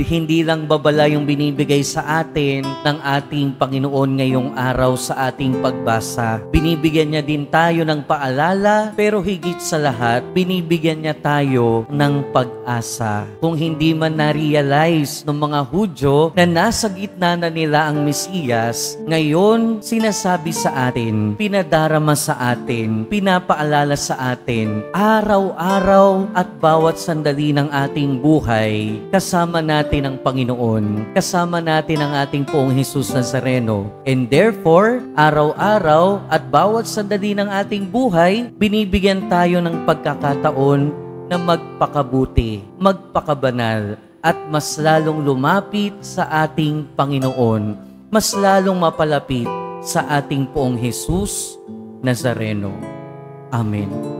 Hindi lang babala yung binibigay sa atin ng ating Panginoon ngayong araw sa ating pagbasa. Binibigyan niya din tayo ng paalala, pero higit sa lahat, binibigyan niya tayo ng pag-asa. Kung hindi man na-realize ng mga Hudyo na nasa gitna na nila ang Mesiyas, ngayon sinasabi sa atin, pinadarama sa atin, pinapaalala sa atin, araw-araw at bawat sandali ng ating buhay, kasama natin ang Panginoon, kasama natin ang ating Poong Jesus Nazareno. And therefore, araw-araw at bawat sandali ng ating buhay, binibigyan tayo ng pagkakataon na magpakabuti, magpakabanal, at mas lalong lumapit sa ating Panginoon, mas lalong mapalapit sa ating Poong Jesus Nazareno. Amen.